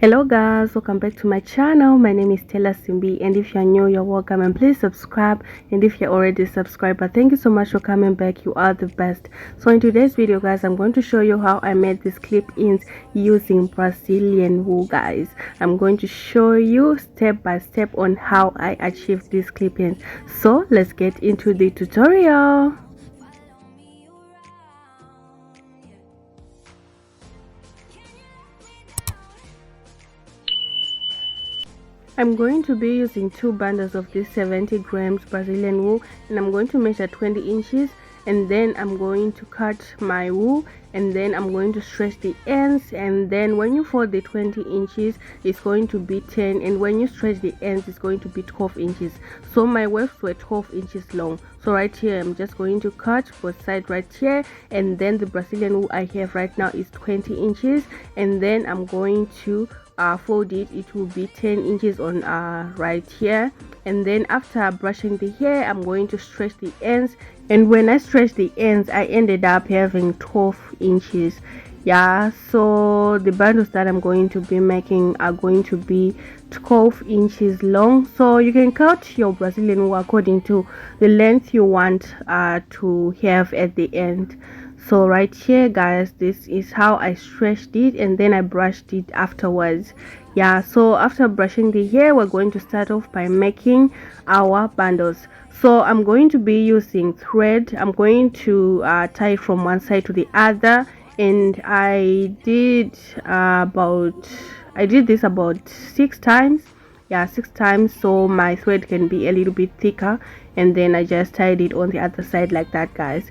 Hello guys, welcome back to my channel. My name is Taylor Simbi, and if you're new, you're welcome, and please subscribe. And if you're already a subscriber, thank you so much for coming back. You are the best. So in today's video guys, I'm going to show you how I made these clip-ins using Brazilian wool guys. I'm going to show you step by step on how I achieved these clip-ins. So let's get into the tutorial. I'm going to be using 2 bundles of this 70 grams Brazilian wool, and I'm going to measure 20 inches, and then I'm going to cut my wool, and then I'm going to stretch the ends, and then when you fold the 20 inches it's going to be 10, and when you stretch the ends it's going to be 12 inches. So my wefts were 12 inches long. So right here I'm just going to cut both sides right here, and then the Brazilian wool I have right now is 20 inches, and then I'm going to fold it. It will be 10 inches on right here, and then after brushing the hair I'm going to stretch the ends, and when I stretched the ends I ended up having 12 inches. Yeah, so the bundles that I'm going to be making are going to be 12 inches long. So you can cut your Brazilian wool according to the length you want to have at the end. So right here guys, this is how I stretched it, and then I brushed it afterwards. Yeah, so after brushing the hair we're going to start off by making our bundles. So I'm going to be using thread. I'm going to tie it from one side to the other, and I did this about 6 times. Yeah, 6 times, so my thread can be a little bit thicker, and then I just tied it on the other side like that guys.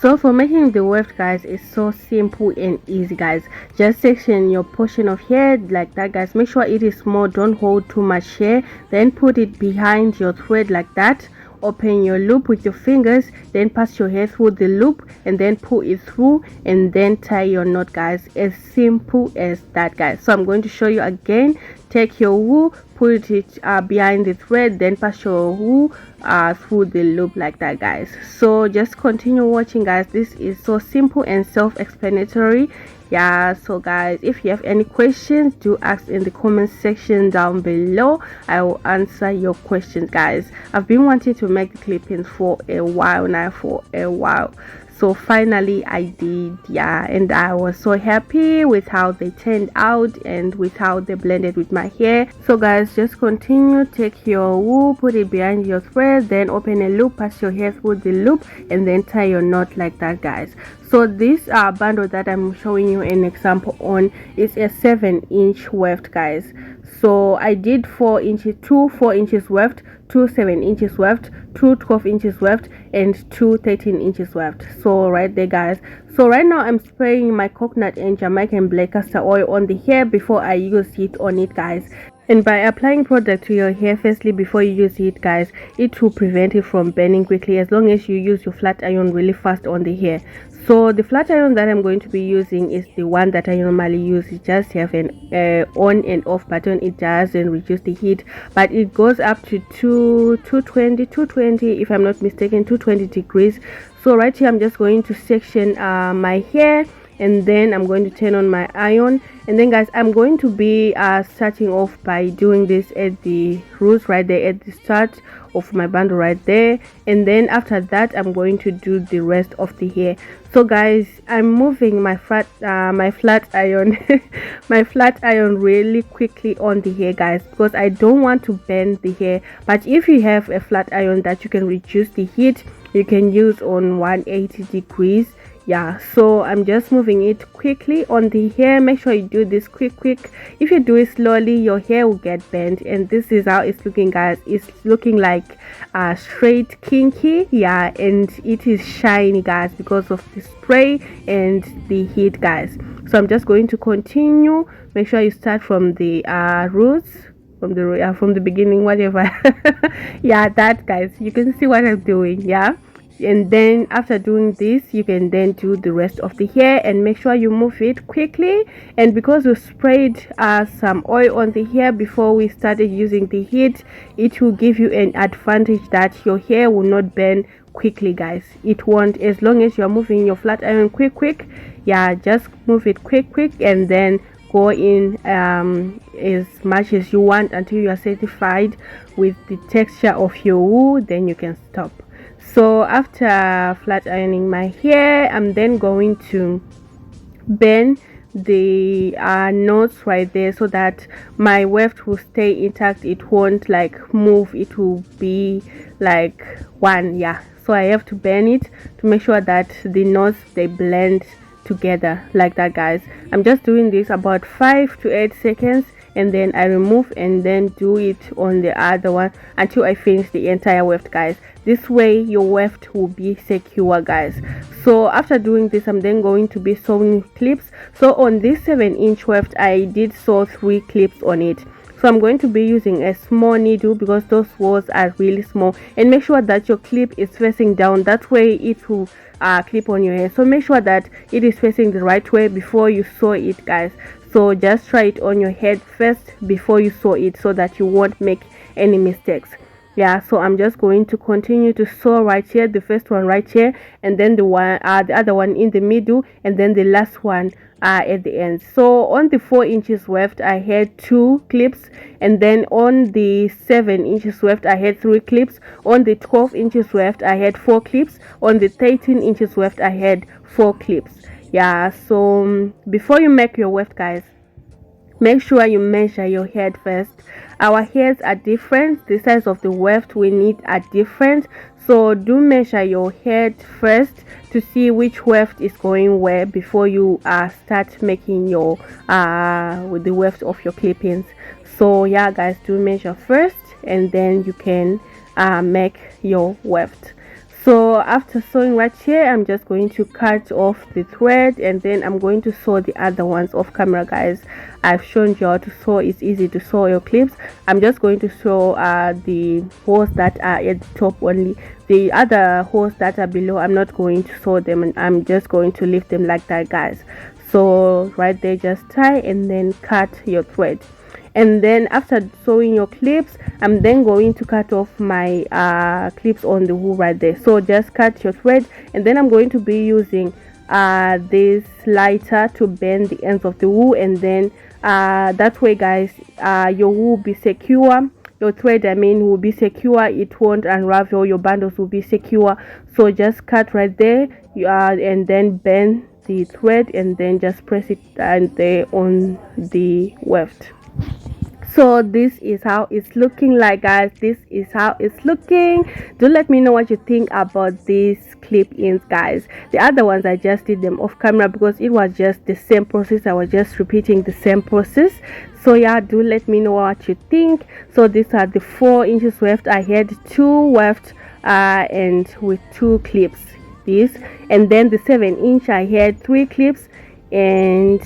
So for making the weft guys, it's so simple and easy guys. Just section your portion of hair like that guys. Make sure it is small, don't hold too much hair, then put it behind your thread like that. Open your loop with your fingers, then pass your hair through the loop, and then pull it through, and then tie your knot guys. As simple as that guys. So I'm going to show you again. Take your wool, put it behind the thread, then pass your wool through the loop like that guys. So just continue watching guys. This is so simple and self-explanatory. Yeah, so guys, if you have any questions, do ask in the comment section down below. I will answer your questions guys. I've been wanting to make the clip-ins for a while now, so finally I did. Yeah, and I was so happy with how they turned out and with how they blended with my hair. So guys, just continue. Take your wool, put it behind your thread, then open a loop, pass your hair through the loop, and then tie your knot like that guys. So this bundle that I'm showing you an example on is a 7-inch weft guys. So I did 4 inches, 2 4 inches weft, 2 7 inches weft, 2 12 inches weft, and 2 13 inches weft. So right there guys. So right now I'm spraying my coconut and Jamaican black castor oil on the hair before I use it on it guys. And by applying product to your hair firstly before you use it guys, it will prevent it from burning quickly as long as you use your flat iron really fast on the hair. So the flat iron that I'm going to be using is the one that I normally use. It just have an on and off button. It doesn't reduce the heat, but it goes up to 220 if I'm not mistaken, 220 degrees. So right here I'm just going to section my hair, and then I'm going to turn on my iron. And then guys, I'm going to be starting off by doing this at the roots right there at the start of my bundle right there, and then after that I'm going to do the rest of the hair. So guys, I'm moving my flat iron my flat iron really quickly on the hair guys, because I don't want to bend the hair. But if you have a flat iron that you can reduce the heat, you can use on 180 degrees. Yeah, so I'm just moving it quickly on the hair. Make sure you do this quick. If you do it slowly, your hair will get bent, and this is how it's looking guys. It's looking like straight kinky. Yeah, and it is shiny guys because of the spray and the heat guys. So I'm just going to continue. Make sure you start from the roots, from the beginning, whatever. Yeah, that guys, you can see what I'm doing. Yeah, and then after doing this you can then do the rest of the hair, and make sure you move it quickly. And because we sprayed some oil on the hair before we started using the heat, it will give you an advantage that your hair will not burn quickly guys. It won't, as long as you're moving your flat iron quick. Yeah, just move it quick, and then go in as much as you want until you are satisfied with the texture of your wool, then you can stop. So after flat ironing my hair, I'm then going to bend the knots right there so that my weft will stay intact. It won't like move, it will be like one. Yeah, so I have to bend it to make sure that the knots, they blend together like that, guys. I'm just doing this about 5 to 8 seconds, and then I remove and then do it on the other one until I finish the entire weft, guys. This way your weft will be secure, guys. So after doing this, I'm then going to be sewing clips. So on this 7-inch weft, I did sew 3 clips on it. So I'm going to be using a small needle because those holes are really small, and make sure that your clip is facing down, that way it will clip on your hair. So make sure that it is facing the right way before you sew it, guys. So just try it on your head first before you sew it so that you won't make any mistakes. Yeah, so I'm just going to continue to sew right here, the first one right here, and then the other one in the middle, and then the last one at the end. So on the 4 inches weft, I had 2 clips, and then on the 7 inches weft, I had 3 clips. On the 12 inches weft, I had 4 clips. On the 13 inches weft, I had 4 clips. Yeah, so before you make your weft, guys, make sure you measure your head first. Our heads are different, the size of the weft we need are different, so do measure your head first to see which weft is going where before you start making your with the weft of your clippings. So yeah, guys, do measure first and then you can make your weft. So after sewing right here, I'm just going to cut off the thread, and then I'm going to sew the other ones off camera, guys. I've shown you how to sew. It's easy to sew your clips. I'm just going to sew the holes that are at the top only. The other holes that are below, I'm not going to sew them, and I'm just going to leave them like that, guys. So right there, just tie and then cut your thread. And then after sewing your clips, I'm then going to cut off my clips on the wool right there. So just cut your thread, and then I'm going to be using this lighter to bend the ends of the wool, and then that way, guys, your wool will be secure. Your thread, I mean, will be secure. It won't unravel. Your bundles will be secure. So just cut right there, and then bend the thread, and then just press it there on the weft. So this is how it's looking like, guys. This is how it's looking. Do let me know what you think about these clip-ins, guys. The other ones, I just did them off camera because it was just the same process. I was just repeating the same process. So yeah, do let me know what you think. So these are the 4 inches weft. I had 2 weft and with 2 clips, this, and then the 7 inch, I had 3 clips and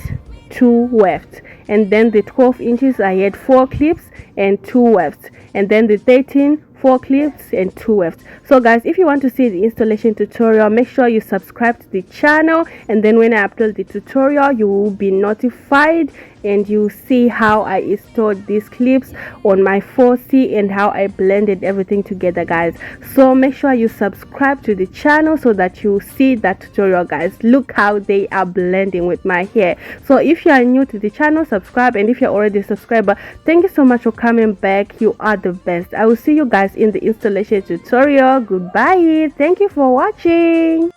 2 wefts, and then the 12 inches, I had 4 clips and 2 wefts, and then the 13, 4 clips and 2 wefts. So guys, if you want to see the installation tutorial, make sure you subscribe to the channel, and then when I upload the tutorial, you will be notified, and you see how I installed these clips on my 4C and how I blended everything together, guys. So make sure you subscribe to the channel so that you see that tutorial, guys. Look how they are blending with my hair. So if you are new to the channel, subscribe, and if you're already a subscriber, thank you so much for coming back. You are the best. I will see you guys in the installation tutorial. Goodbye. Thank you for watching.